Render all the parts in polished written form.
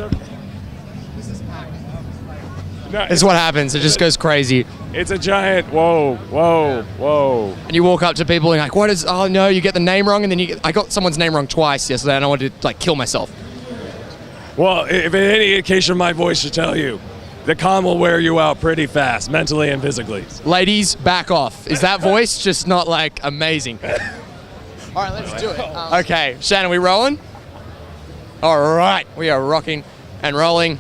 It's okay. No, It's what happens. It just goes crazy. it's a giant, whoa. And you walk up to people and you're like, what is, oh no, you get the name wrong, and then I got someone's name wrong twice yesterday and I wanted to like kill myself. Well, if any indication my voice should tell you, the con will wear you out pretty fast, mentally and physically. Ladies, back off. Is that voice just not like amazing? All right, let's do it. Okay, Shannon, we rolling? All right, we are rocking and rolling.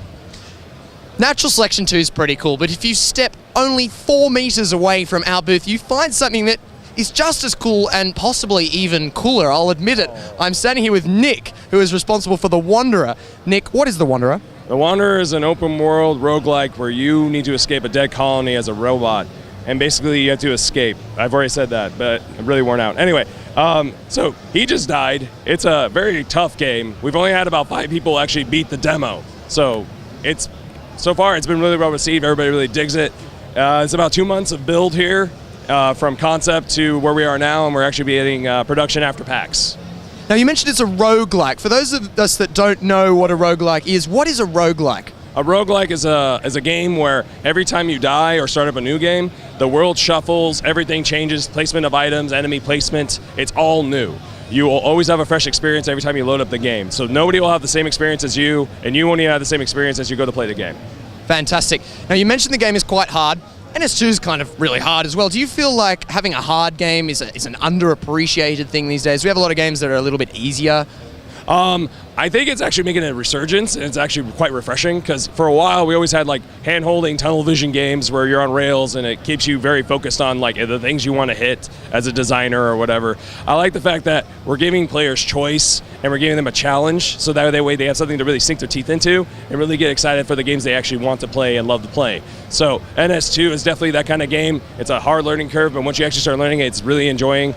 Natural Selection 2 is pretty cool, but if you step only 4 meters away from our booth, you find something that is just as cool and possibly even cooler. I'll admit it. I'm standing here with Nick, who is responsible for The Wanderer. Nick, what is The Wanderer? The Wanderer is an open world roguelike where you need to escape a dead colony as a robot. And basically you have to escape. I've already said that, but I'm really worn out. Anyway, so he just died. It's a very tough game. We've only had about 5 people actually beat the demo. So far it's been really well received. Everybody really digs it. It's about 2 months of build here from concept to where we are now, and we're actually beginning production after PAX. Now, you mentioned it's a roguelike. For those of us that don't know what a roguelike is, what is a roguelike? A roguelike is a game where every time you die or start up a new game, the world shuffles, everything changes, placement of items, enemy placement, it's all new. You will always have a fresh experience every time you load up the game. So nobody will have the same experience as you, and you won't even have the same experience as you go to play the game. Fantastic. Now, you mentioned the game is quite hard. NS2 is kind of really hard as well. Do you feel like having a hard game is an underappreciated thing these days? We have a lot of games that are a little bit easier. I think it's actually making a resurgence, and it's actually quite refreshing, because for a while we always had like hand-holding tunnel vision games where you're on rails and it keeps you very focused on like the things you want to hit as a designer or whatever. I like the fact that we're giving players choice and we're giving them a challenge, so that way they have something to really sink their teeth into and really get excited for the games they actually want to play and love to play. So NS2 is definitely that kind of game. It's a hard learning curve, but once you actually start learning it, it's really enjoyable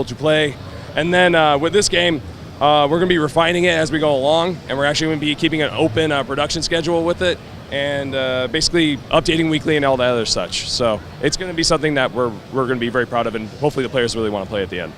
to play. And then with this game, we're going to be refining it as we go along, and we're actually going to be keeping an open production schedule with it, and basically updating weekly and all that other such. So it's going to be something that we're going to be very proud of, and hopefully the players really want to play at the end.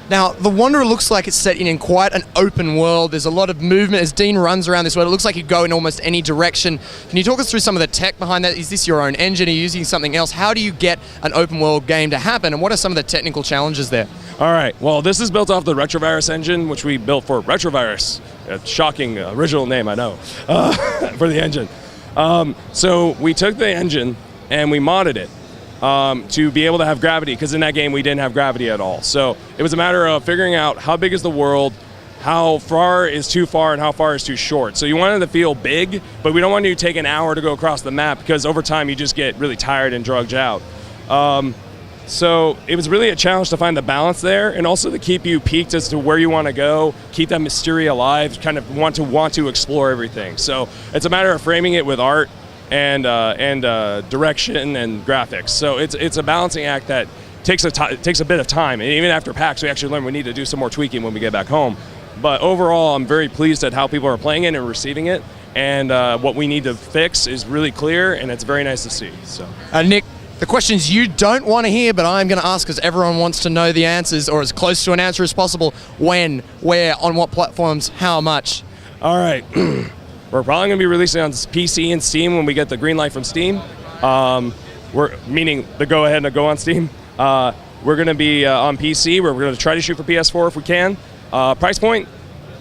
Now, The Wanderer looks like it's set in quite an open world. There's a lot of movement as Dean runs around this world. It looks like you go in almost any direction. Can you talk us through some of the tech behind that? Is this your own engine? Are you using something else? How do you get an open world game to happen, and what are some of the technical challenges there? All right, well, this is built off the Retrovirus engine, which we built for Retrovirus. A shocking original name, I know, for the engine. So we took the engine and we modded it to be able to have gravity, because in that game we didn't have gravity at all. So it was a matter of figuring out how big is the world, how far is too far, and how far is too short. So you wanted to feel big, but we don't want you to take an hour to go across the map, because over time you just get really tired and drugged out. So it was really a challenge to find the balance there, and also to keep you peaked as to where you want to go, keep that mystery alive, kind of want to explore everything. So it's a matter of framing it with art and direction and graphics. So it's a balancing act that takes a bit of time. And even after PAX, we actually learned we need to do some more tweaking when we get back home. But overall, I'm very pleased at how people are playing it and receiving it. And what we need to fix is really clear, and it's very nice to see. So, Nick, the questions you don't want to hear, but I'm going to ask because everyone wants to know the answers, or as close to an answer as possible. When, where, on what platforms, how much? All right. We're probably going to be releasing on PC and Steam when we get the green light from Steam. Meaning the go ahead and go on Steam. We're going to be on PC, where we're going to try to shoot for PS4 if we can. Price point,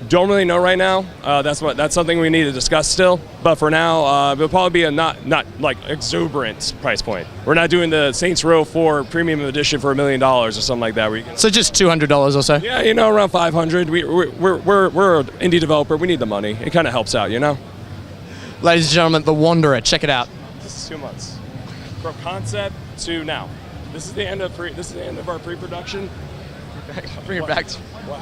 don't really know right now. That's something we need to discuss still. But for now, it'll probably be a not like exuberant price point. We're not doing the Saints Row 4 Premium Edition for $1 million or something like that. So just $200 or so? Yeah, around $500. We're an indie developer. We need the money. It kind of helps out, Ladies and gentlemen, The Wanderer, check it out. This is 2 months from concept to now. This is the end of our pre-production. Bring it back. What?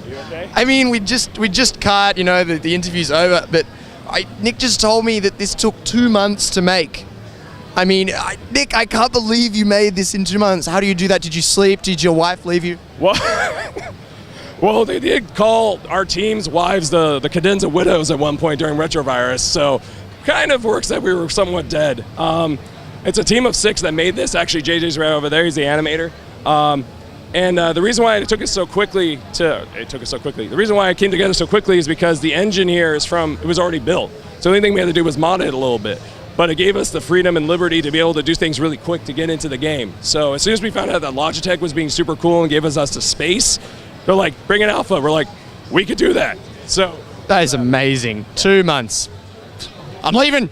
You okay? I mean, we just cut, the interview's over, but Nick just told me that this took 2 months to make. I mean, Nick, I can't believe you made this in 2 months. How do you do that? Did you sleep? Did your wife leave you? Well, they did call our team's wives the Cadenza widows at one point during Retrovirus, so kind of works that we were somewhat dead. It's a team of 6 that made this. Actually, JJ's right over there. He's the animator. And the reason why it took us so quickly the reason why it came together so quickly is because the engine here it was already built. So the only thing we had to do was mod it a little bit. But it gave us the freedom and liberty to be able to do things really quick to get into the game. So as soon as we found out that Logitech was being super cool and gave us the space, they're like, bring an alpha. We're like, we could do that. So that is amazing. 2 months. I'm leaving.